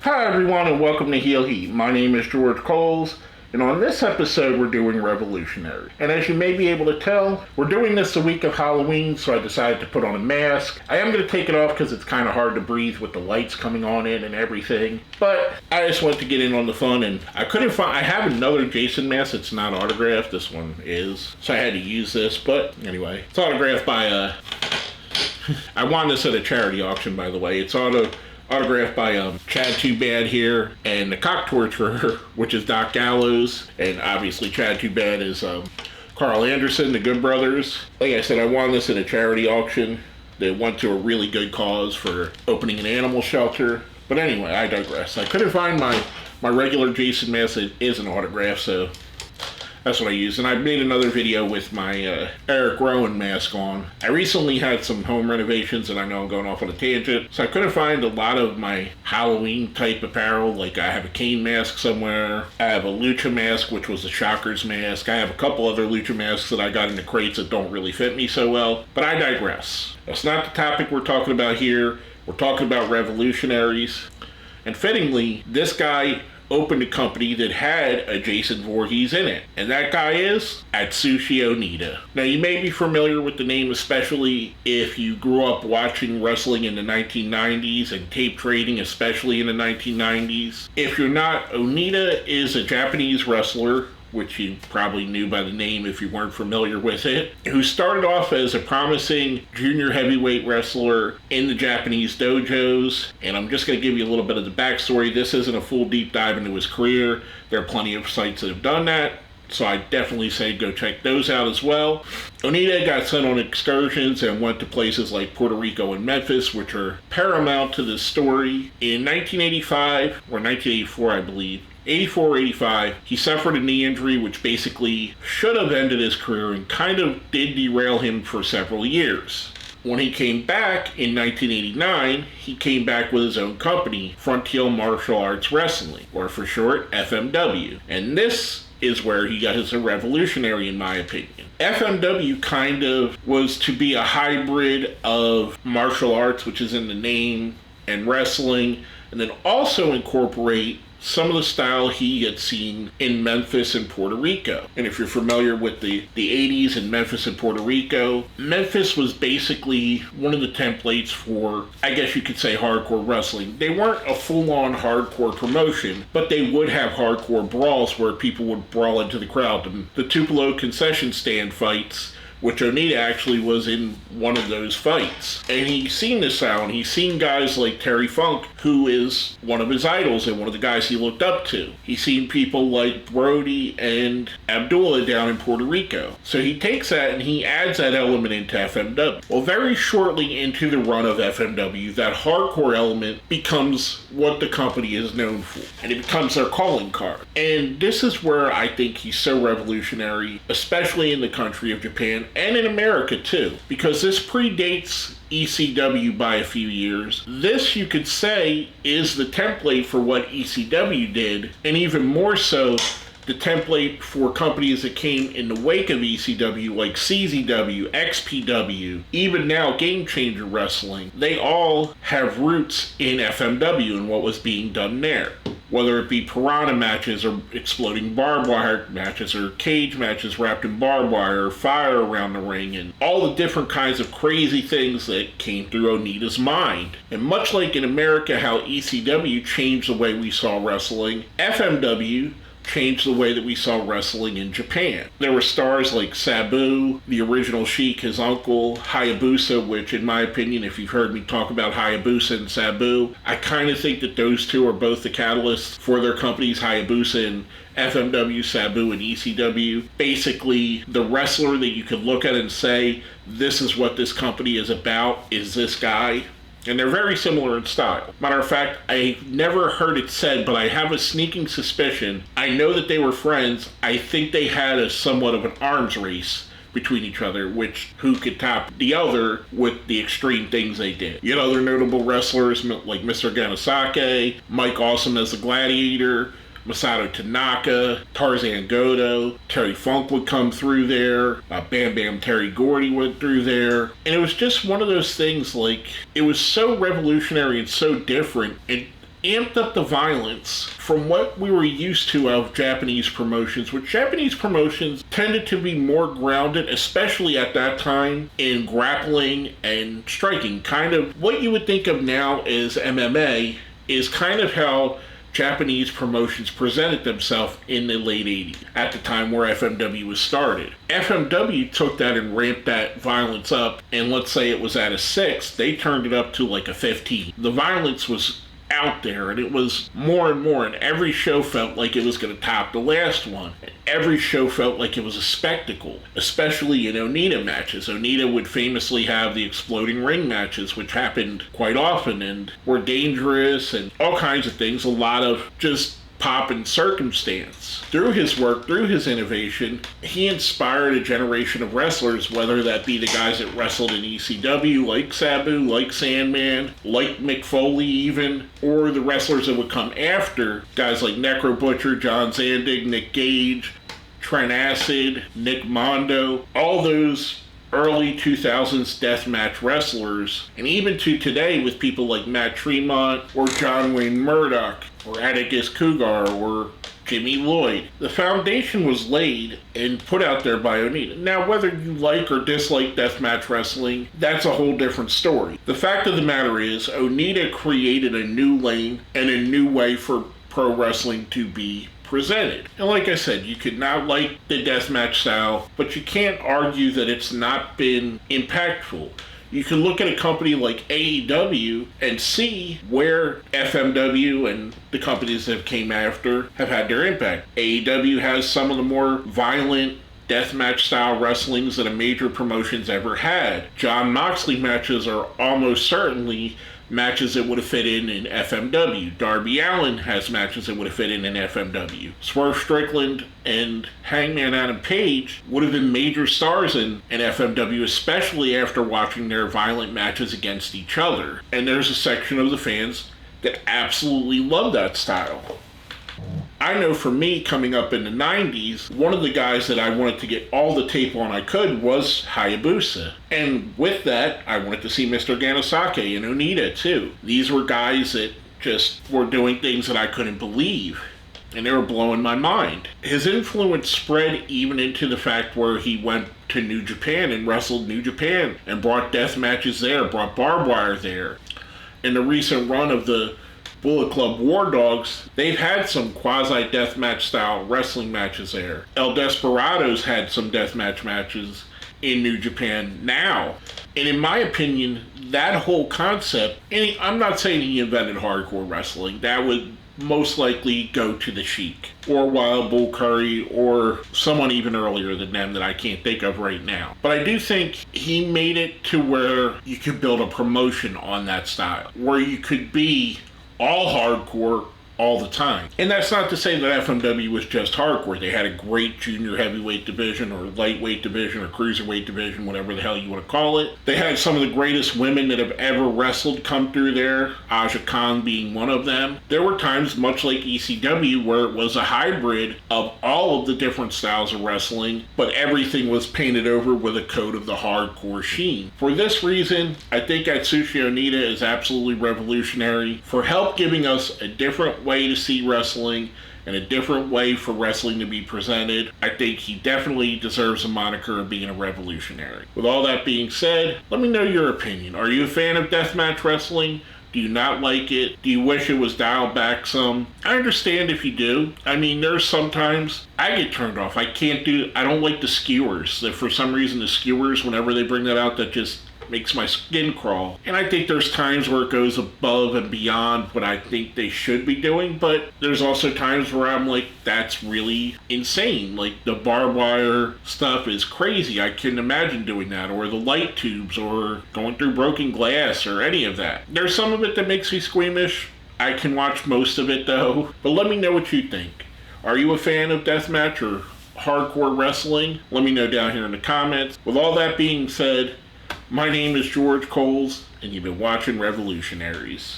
Hi everyone and welcome to Heel Heat. My name is George Coles, and on this episode we're doing Revolutionaries. And as you may be able to tell, we're doing this the week of Halloween, so I decided to put on a mask. I am going to take it off because it's kind of hard to breathe with the lights coming on it and everything. But I just wanted to get in on the fun, and I have another Jason mask that's not autographed. This one is, so I had to use this. But anyway, it's autographed by, I won this at a charity auction, by the way. It's autographed by Chad Too Bad here, and the Cock Torturer, which is Doc Gallows, and obviously Chad Too Bad is Carl Anderson, the Good Brothers. Like I said, I won this at a charity auction that went to a really good cause for opening an animal shelter. But anyway, I digress. I couldn't find my regular Jason mask that isn't autographed, so that's what I use. And I made another video with my Eric Rowan mask on. I recently had some home renovations, and I know I'm going off on a tangent, so I couldn't find a lot of my Halloween type apparel. Like I have a Kane mask somewhere. I have a Lucha mask, which was a Shockers mask. I have a couple other Lucha masks that I got in the crates that don't really fit me so well. But I digress. That's not the topic we're talking about here. We're talking about Revolutionaries. And fittingly, this guy opened a company that had a Jason Voorhees in it. And that guy is Atsushi Onita. Now, you may be familiar with the name, especially if you grew up watching wrestling in the 1990s and tape trading, especially in the 1990s. If you're not, Onita is a Japanese wrestler, which you probably knew by the name if you weren't familiar with it, who started off as a promising junior heavyweight wrestler in the Japanese dojos. And I'm just going to give you a little bit of the backstory. This isn't a full deep dive into his career. There are plenty of sites that have done that, so I definitely say go check those out as well. Onita got sent on excursions and went to places like Puerto Rico and Memphis, which are paramount to this story. In 1985, or 1984 I believe, 84 or 85, he suffered a knee injury which basically should have ended his career and kind of did derail him for several years. When he came back in 1989, he came back with his own company, Frontier Martial Arts Wrestling, or for short, FMW. And this is where he got his revolutionary, in my opinion. FMW kind of was to be a hybrid of martial arts, which is in the name, and wrestling, and then also incorporate some of the style he had seen in Memphis and Puerto Rico. And if you're familiar with the 80s in Memphis and Puerto Rico, Memphis was basically one of the templates for, I guess you could say, hardcore wrestling. They weren't a full-on hardcore promotion, but they would have hardcore brawls where people would brawl into the crowd. And the Tupelo concession stand fights, which Onita actually was in one of those fights. And he's seen this style, and he's seen guys like Terry Funk, who is one of his idols and one of the guys he looked up to. He's seen people like Brody and Abdullah down in Puerto Rico. So he takes that and he adds that element into FMW. Well, very shortly into the run of FMW, that hardcore element becomes what the company is known for, and it becomes their calling card. And this is where I think he's so revolutionary, especially in the country of Japan, and in America too, because this predates ECW by a few years. This, you could say, is the template for what ECW did, and even more so, the template for companies that came in the wake of ECW, like CZW, XPW, even now Game Changer Wrestling. They all have roots in FMW and what was being done there. Whether it be piranha matches or exploding barbed wire matches or cage matches wrapped in barbed wire or fire around the ring and all the different kinds of crazy things that came through Onita's mind. And much like in America how ECW changed the way we saw wrestling, FMW changed the way that we saw wrestling in Japan. There were stars like Sabu, the original Sheik, his uncle, Hayabusa, which in my opinion, if you've heard me talk about Hayabusa and Sabu, I kind of think that those two are both the catalysts for their companies, Hayabusa and FMW, Sabu, and ECW. Basically, the wrestler that you could look at and say, this is what this company is about, is this guy. And they're very similar in style. Matter of fact, I never heard it said, but I have a sneaking suspicion. I know that they were friends. I think they had a somewhat of an arms race between each other, which who could top the other with the extreme things they did. You know, other notable wrestlers like Mr. Ganasake, Mike Awesome as the Gladiator, Masato Tanaka, Tarzan Goto, Terry Funk would come through there, Bam Bam Terry Gordy went through there, and it was just one of those things, like, it was so revolutionary and so different, and amped up the violence from what we were used to of Japanese promotions, which Japanese promotions tended to be more grounded, especially at that time, in grappling and striking. Kind of what you would think of now as MMA is kind of how Japanese promotions presented themselves in the late 80s, at the time where FMW was started. FMW took that and ramped that violence up, and let's say it was at a 6, they turned it up to like a 15. The violence was out there, and it was more and more, and every show felt like it was going to top the last one. And every show felt like it was a spectacle, especially in Onita matches. Onita would famously have the exploding ring matches, which happened quite often and were dangerous and all kinds of things, a lot of just pop and circumstance. Through his work, through his innovation, he inspired a generation of wrestlers, whether that be the guys that wrestled in ECW, like Sabu, like Sandman, like Mick Foley even, or the wrestlers that would come after, guys like Necro Butcher, John Zandig, Nick Gage, Trent Acid, Nick Mondo, all those early 2000s deathmatch wrestlers, and even to today with people like Matt Tremont or John Wayne Murdoch or Atticus Cougar or Jimmy Lloyd. The foundation was laid and put out there by Onita. Now, whether you like or dislike deathmatch wrestling, that's a whole different story. The fact of the matter is, Onita created a new lane and a new way for pro wrestling to be presented. And like I said, you could not like the deathmatch style, but you can't argue that it's not been impactful. You can look at a company like AEW and see where FMW and the companies that came after have had their impact. AEW has some of the more violent deathmatch style wrestlings that a major promotion's ever had. John Moxley matches are almost certainly matches that would have fit in FMW. Darby Allin has matches that would have fit in FMW. Swerve Strickland and Hangman Adam Page would have been major stars in FMW, especially after watching their violent matches against each other. And there's a section of the fans that absolutely love that style. I know for me, coming up in the 90s, one of the guys that I wanted to get all the tape on I could was Hayabusa. And with that, I wanted to see Mr. Ganasake and Onita too. These were guys that just were doing things that I couldn't believe, and they were blowing my mind. His influence spread even into the fact where he went to New Japan and wrestled New Japan and brought death matches there, brought barbed wire there. In the recent run of the Bullet Club War Dogs, they've had some quasi-deathmatch style wrestling matches there. El Desperados had some deathmatch matches in New Japan now. And in my opinion, that whole concept, and I'm not saying he invented hardcore wrestling, that would most likely go to the Sheik or Wild Bull Curry or someone even earlier than them that I can't think of right now. But I do think he made it to where you could build a promotion on that style, where you could be all hardcore all the time. And that's not to say that FMW was just hardcore. They had a great junior heavyweight division or lightweight division or cruiserweight division, whatever the hell you want to call it. They had some of the greatest women that have ever wrestled come through there, Aja Khan being one of them. There were times, much like ECW, where it was a hybrid of all of the different styles of wrestling, but everything was painted over with a coat of the hardcore sheen. For this reason, I think Atsushi Onita is absolutely revolutionary for help giving us a different way to see wrestling and a different way for wrestling to be presented. I think he definitely deserves a moniker of being a revolutionary. With all that being said, let me know your opinion. Are you a fan of deathmatch wrestling? Do you not like it? Do you wish it was dialed back some? I understand if you do. I mean, there's sometimes I get turned off. I don't like the skewers. For some reason, the skewers, whenever they bring that out, that just makes my skin crawl. And I think there's times where it goes above and beyond what I think they should be doing, but there's also times where I'm like, that's really insane. Like, the barbed wire stuff is crazy. I couldn't imagine doing that, or the light tubes, or going through broken glass, or any of that. There's some of it that makes me squeamish. I can watch most of it though, but let me know what you think. Are you a fan of deathmatch or hardcore wrestling? Let me know down here in the comments. With all that being said, my name is George Coles, and you've been watching Revolutionaries.